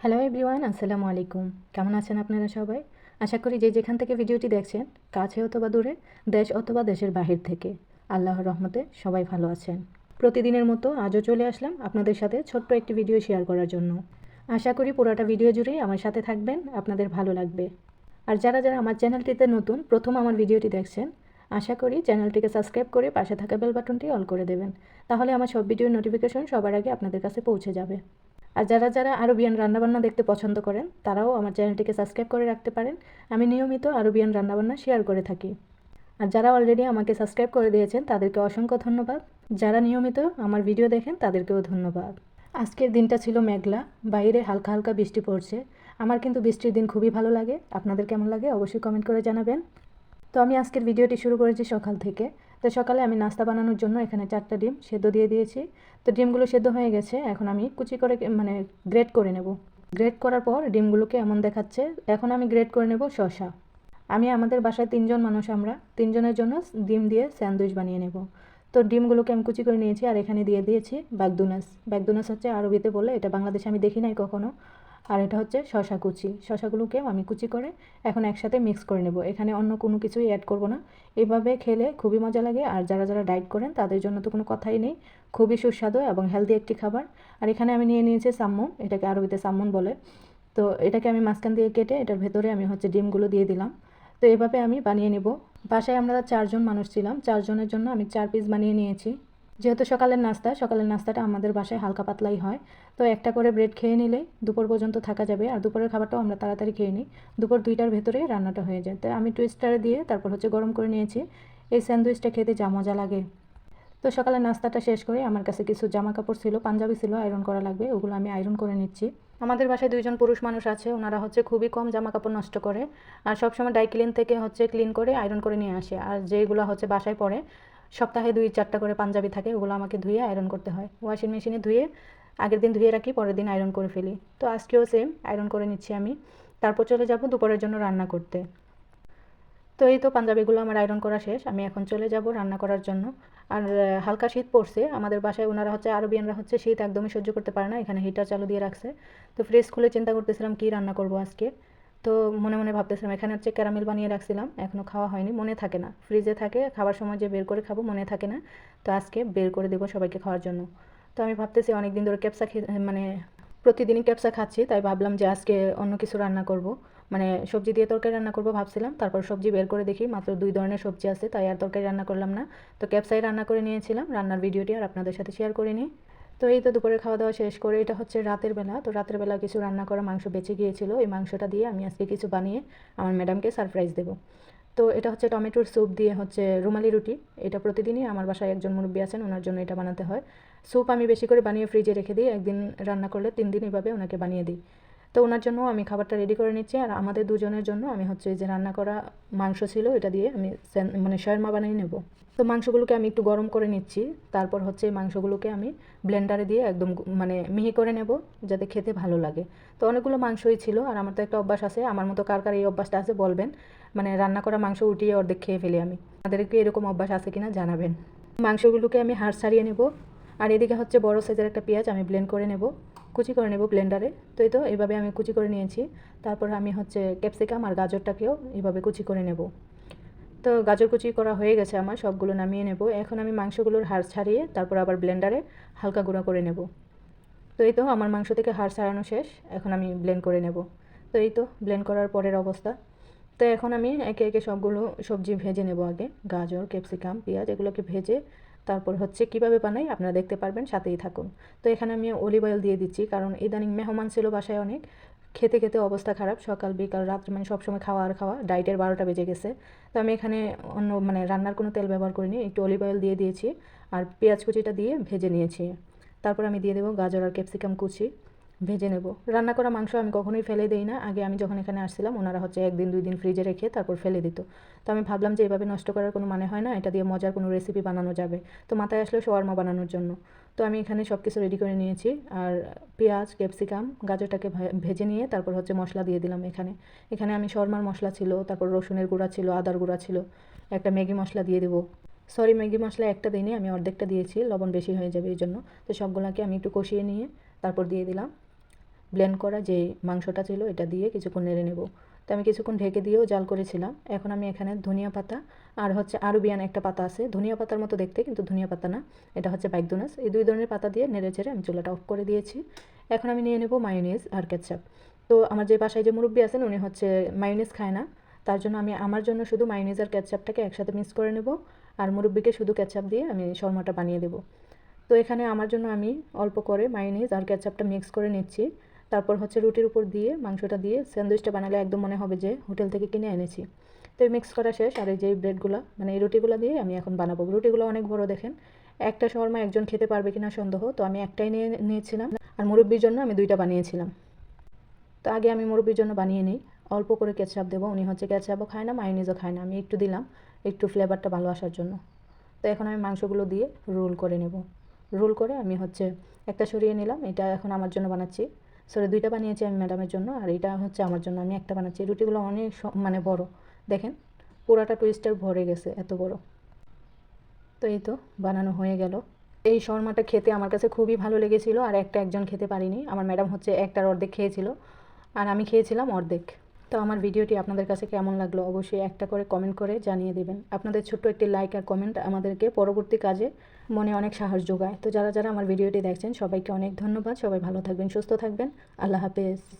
Hello everyone, আসসালামু আলাইকুম। কেমন আছেন আপনারা সবাই? আশা করি যে যেখান থেকে ভিডিওটি দেখছেন, কাছে অথবা দূরে, দেশ অথবা দেশের বাহির থেকে, আল্লাহর রহমতে সবাই ভালো আছেন। প্রতিদিনের মতো আজও চলে আসলাম আপনাদের সাথে ছোট্ট একটি ভিডিও শেয়ার করার জন্য। আশা করি পুরোটা ভিডিও জুড়েই আমার সাথে থাকবেন, আপনাদের ভালো লাগবে। আর যারা যারা আমার চ্যানেলটিতে নতুন প্রথম আমার ভিডিওটি দেখছেন, আশা করি চ্যানেলটিকে সাবস্ক্রাইব করে পাশে থাকা বেল বাটনটি অল করে দেবেন। তাহলে আমার সব ভিডিওর নোটিফিকেশন সবার আগে আপনাদের কাছে পৌঁছে যাবে। আর যারা যারা আরবিয়ান রান্নাবান্না দেখতে পছন্দ করেন, তারাও আমার চ্যানেলটিকে সাবস্ক্রাইব করে রাখতে পারেন। আমি নিয়মিত আরবিয়ান রান্নাবান্না শেয়ার করে থাকি। আর যারা অলরেডি আমাকে সাবস্ক্রাইব করে দিয়েছেন, তাদেরকে অসংখ্য ধন্যবাদ। যারা নিয়মিত আমার ভিডিও দেখেন, তাদেরকেও ধন্যবাদ। আজকের দিনটা ছিল মেঘলা, বাইরে হালকা হালকা বৃষ্টি পড়ছে। আমার কিন্তু বৃষ্টির দিন খুবই ভালো লাগে। আপনাদের কেমন লাগে অবশ্যই কমেন্ট করে জানাবেন। তো আমি আজকের ভিডিওটি শুরু করেছি সকাল থেকে। তো সকালে আমি নাস্তা বানানোর জন্য এখানে 4টা ডিম সেদ্ধ দিয়ে দিয়েছি। তো ডিমগুলো সেদ্ধ হয়ে গেছে, এখন আমি কুচি করে গ্রেট করে নেব। গ্রেট করার পর ডিমগুলোকে এমন দেখাচ্ছে। এখন আমি গ্রেট করে নেব শসা। আমি আমাদের বাসায় 3জন মানুষ, আমরা 3জনের জন্য ডিম দিয়ে স্যান্ডউইচ বানিয়ে নেব। তো ডিমগুলোকে আমি কুচি করে নিয়েছি আর এখানে দিয়ে দিয়েছি বাগদুনাস। বাগদুনাস হচ্ছে আরবিতে বলে, এটা বাংলাদেশে আমি দেখি নাই কখনো। আর এটা হচ্ছে শসা কুচি। শসাগুলোকেও আমি কুচি করে এখন একসাথে মিক্স করে নেব। এখানে অন্য কোনো কিছুই অ্যাড করব না। এভাবে খেলে খুবই মজা লাগে। আর যারা যারা ডায়েট করেন তাদের জন্য তো কোনো কথাই নেই। খুবই সুস্বাদু এবং হেলদি একটি খাবার। আর এখানে আমি নিয়ে নিয়েছি সাম্মুন, এটাকে আরবিতে সাম্মুন বলে। তো এটাকে আমি মাঝখান দিয়ে কেটে এটার ভেতরে আমি ডিমগুলো দিয়ে দিলাম। তো এভাবে আমি বানিয়ে নেব। বাসায় আমরা 4জন মানুষ ছিলাম, 4জনের জন্য আমি 4 পিস বানিয়ে নিয়েছি। যেহেতু সকালের নাস্তাটা আমাদের বাসায় হালকা পাতলাই হয়। তো একটা করে ব্রেড খেয়ে নিলেই দুপুর পর্যন্ত থাকা যাবে। আর দুপুরের খাবারটাও আমরা তাড়াতাড়ি খেয়ে নিই। দুপুর 2টার ভেতরেই রান্নাটা হয়ে যায়। তো আমি টুইস্টারে দিয়ে তারপর গরম করে নিয়েছি। এই স্যান্ডউইচটা খেতে যা মজা লাগে। তো সকালের নাস্তাটা শেষ করে আমার কাছে কিছু জামা কাপড় ছিল, পাঞ্জাবি ছিল, আয়রন করা লাগবে, ওগুলো আমি আয়রন করে নিচ্ছি। আমাদের বাসায় 2জন পুরুষ মানুষ আছে, ওনারা খুবই কম জামা কাপড় নষ্ট করে। আর সবসময় ডাই ক্লিন থেকে ক্লিন করে আয়রন করে নিয়ে আসে। আর যেগুলো বাসায় পড়ে, সপ্তাহে 2-4টা করে পাঞ্জাবি থাকে, ওগুলো আমাকে ধুয়ে আয়রন করতে হয়। ওয়াশিং মেশিনে ধুয়ে আগের দিন ধুয়ে রাখি, পরের দিন আয়রন করে ফেলি। তো আজকেও সেম আয়রন করে নিচ্ছি আমি। তারপর চলে যাব দুপুরের জন্য রান্না করতে। তো এই তো পাঞ্জাবিগুলো আমার আয়রন করা শেষ, আমি এখন চলে যাব রান্না করার জন্য। আর হালকা শীত পড়ছে আমাদের বাসায়। ওনারা আরবিয়ানরা শীত একদমই সহ্য করতে পারে না, এখানে হিটার চালু দিয়ে রাখছে। তো ফ্রিজ খুলে চিন্তা করতেছিলাম কী রান্না করব আজকে। তো মনে মনে ভাবতেছিলাম, এখানে ক্যারামেল বানিয়ে রাখছিলাম, এখনও খাওয়া হয়নি, মনে থাকে না, ফ্রিজে থাকে, খাবার সময় যে বের করে খাবো মনে থাকে না। তো আজকে বের করে দেবো সবাইকে খাওয়ার জন্য। তো আমি ভাবতেছি অনেক দিন ধরে ক্যাপসা প্রতিদিনই ক্যাপসা খাচ্ছি, তাই ভাবলাম যে আজকে অন্য কিছু রান্না করব। সবজি দিয়ে তরকারি রান্না করব ভাবছিলাম, তারপর সবজি বের করে দেখি মাত্র 2 ধরনের সবজি আছে, তাই আর তরকারি রান্না করলাম না। তো ক্যাপসাই রান্না করে নিয়েছিলাম, রান্নার ভিডিওটি আর আপনাদের সাথে শেয়ার করিনি। তো এই তো দুপুরের খাওয়া দাওয়া শেষ করে, এটা রাতের বেলা। তো রাতের বেলা কিছু রান্না করা মাংস বেঁচে গিয়েছিল, এই মাংসটা দিয়ে আমি আজকে কিছু বানিয়ে আমার ম্যাডামকে সারপ্রাইজ দেবো। তো এটা টমেটোর স্যুপ দিয়ে রুমালি রুটি। এটা প্রতিদিনই আমার বাসায় একজন মুরব্বী আছেন, ওনার জন্য এটা বানাতে হয়। স্যুপ আমি বেশি করে বানিয়ে ফ্রিজে রেখে দিই, একদিন রান্না করলে 3 দিন এভাবে ওনাকে বানিয়ে দিই। তো ওনার জন্য আমি খাবারটা রেডি করে নিচ্ছি। আর আমাদের দুজনের জন্য আমি যে রান্না করা মাংস ছিল এটা দিয়ে আমি শর্মা বানিয়ে নেব। তো মাংসগুলোকে আমি একটু গরম করে নিচ্ছি। তারপর মাংসগুলোকে আমি ব্লেন্ডারে দিয়ে একদম মিহি করে নেব, যাতে খেতে ভালো লাগে। তো অনেকগুলো মাংসই ছিল, আর আমার তো একটা অভ্যাস আছে, আমার মতো কার কার এই অভ্যাসটা আছে বলবেন। রান্না করা মাংস উঠিয়ে অর্ধেক খেয়ে ফেলি আমি। আপনাদেরকে এরকম অভ্যাস আছে কিনা জানাবেন। মাংসগুলোকে আমি হাড় ছাড়িয়ে নেব। আর এদিকে বড় সাইজের একটা পেঁয়াজ আমি ব্লেন্ড করে নেব, কুচি করে নেব ব্লেন্ডারে। তো এই তো এভাবে আমি কুচি করে নিয়েছি। তারপর আমি ক্যাপসিকাম আর গাজরটাকেও এভাবে কুচি করে নেব। তো গাজর কুচি করা হয়ে গেছে আমার, সবগুলো নামিয়ে নেব। এখন আমি মাংসগুলোর হাড় ছাড়িয়ে তারপর আবার ব্লেন্ডারে হালকা গুঁড়া করে নেব। তো এই তো আমার মাংস থেকে হাড় ছাড়ানো শেষ, এখন আমি ব্লেন্ড করে নেব। তো এই তো ব্লেন্ড করার পরের অবস্থা। তো এখন আমি একে একে সবগুলো সবজি ভেজে নেব আগে। গাজর, ক্যাপসিকাম, পেঁয়াজ এগুলোকে ভেজে তারপর কীভাবে বানাই আপনারা দেখতে পারবেন, সাথেই থাকুন। তো এখানে আমি অলিভ অয়েল দিয়ে দিচ্ছি, কারণ ইদানিং মেহমান ছিল বাসায় অনেক, খেতে খেতে অবস্থা খারাপ, সকাল বিকাল রাত সবসময় খাওয়া আর খাওয়া, ডাইটের 12টা বেজে গেছে। তো আমি এখানে অন্য রান্নার কোনো তেল ব্যবহার করিনি, একটু অলিভ অয়েল দিয়ে দিয়েছি আর পেঁয়াজ কুচিটা দিয়ে ভেজে নিয়েছি। তারপর আমি দিয়ে দেবো গাজর আর ক্যাপসিকাম কুচি, ভেজে নেব। রান্না করা মাংস আমি কখনোই ফেলে দিই না। আগে আমি যখন এখানে আসছিলাম, ওনারা 1 দিন 2 দিন ফ্রিজে রেখে তারপর ফেলে দিত। তো আমি ভাবলাম যে এভাবে নষ্ট করার কোনো মানে হয় না, এটা দিয়ে মজার কোনো রেসিপি বানানো যাবে। তো মাথায় আসলো শাওয়ারমা বানানোর জন্য। তো আমি এখানে সব কিছু রেডি করে নিয়েছি। আর পেঁয়াজ, ক্যাপসিকাম, গাজরটাকে ভেজে নিয়ে তারপর মশলা দিয়ে দিলাম। এখানে আমি শাওয়ারমার মশলা ছিল, তারপর রসুনের গুঁড়া ছিল, আদার গুঁড়া ছিল, একটা ম্যাগি মশলা দিয়ে দেবো। সরি, ম্যাগি মশলা একটা দিইনি, আমি অর্ধেকটা দিয়েছি, লবণ বেশি হয়ে যাবে এই জন্য। তো সবগুলোকে আমি একটু কষিয়ে নিয়ে তারপর দিয়ে দিলাম। ব্লেন্ড করা যে মাংসটা ছিল এটা দিয়ে কিছুক্ষণ নেড়ে নেব। তো আমি কিছুক্ষণ ঢেকে দিয়েও জাল করেছিলাম। এখন আমি এখানে ধনিয়া পাতা আর হচ্ছে আরবিয়ান একটা পাতা আছে, ধনিয়া পাতার মতো দেখতে কিন্তু ধনিয়া পাতা না, এটা হচ্ছে বাইকদুনাস, এই 2 ধরনের পাতা দিয়ে নেড়ে চেড়ে আমি চুলাটা অফ করে দিয়েছি। এখন আমি নিয়ে নেব মায়োনিজ আর কেচাপ। তো আমার যে বাসায় যে মুরব্বি আছেন উনি হচ্ছে মায়োনিজ খায় না, তার জন্য আমি আমার জন্য শুধু মায়োনিজ আর কেচাপটাকে একসাথে মিক্স করে নেব, আর মুরব্বিকে শুধু কেচাপ দিয়ে আমি শর্মাটা বানিয়ে দেবো। তো এখানে আমার জন্য আমি অল্প করে মায়োনিজ আর কেচাপটা মিক্স করে নিচ্ছি। তারপর হচ্ছে রুটির উপর দিয়ে মাংসটা দিয়ে স্যান্ডউইচটা বানালে একদম মনে হবে যে হোটেল থেকে কিনে এনেছি। তো এই মিক্স করা শেষ, আর এই যে ব্রেডগুলো মানে এই রুটিগুলো দিয়ে আমি এখন বানাবো। রুটিগুলো অনেক বড় দেখেন, একটা শর্মা একজন খেতে পারবে কিনা সন্দেহ, তো আমি একটাই নিয়েছিলাম, আর মুরব্বির জন্য আমি 2টা বানিয়েছিলাম। তো আগে আমি মুরব্বির জন্য বানিয়ে নিই। অল্প করে কেচাপ দেবো, উনি হচ্ছে কেচাপও খায় না মায়োনিজও খায় না, আমি একটু দিলাম একটু ফ্লেভারটা ভালো আসার জন্য। তো এখন আমি মাংসগুলো দিয়ে রোল করে নেব। রোল করে আমি হচ্ছে একটা সরিয়ে নিলাম, এটা এখন আমার জন্য বানাচ্ছি। সরি 2টা বানিয়েছি আমি ম্যাডামের জন্য, আর এটা হচ্ছে আমার জন্য আমি একটা বানাচ্ছি। রুটিগুলো অনেক মানে বড় দেখেন, পুরাটা টুইস্টার ভরে গেছে এত বড়। তো এই তো বানানো হয়ে গেল। এই শর্মাটা খেতে আমার কাছে খুবই ভালো লেগেছিল, আর একজন খেতে পারিনি, আমার ম্যাডাম হচ্ছে একটার অর্ধেক খেয়েছিল আর আমি খেয়েছিলাম অর্ধেক। তো আমার ভিডিওটি আপনাদের কাছে কেমন লাগলো অবশ্যই একটা করে কমেন্ট করে জানিয়ে দেবেন। আপনাদের ছোট্ট একটি লাইক আর কমেন্ট আমাদেরকে পরবর্তী কাজে মনে অনেক সাহস যোগায়। তো যারা যারা আমার ভিডিওটি দেখছেন সবাইকে অনেক ধন্যবাদ। সবাই ভালো থাকবেন, সুস্থ থাকবেন। আল্লাহ হাফেজ।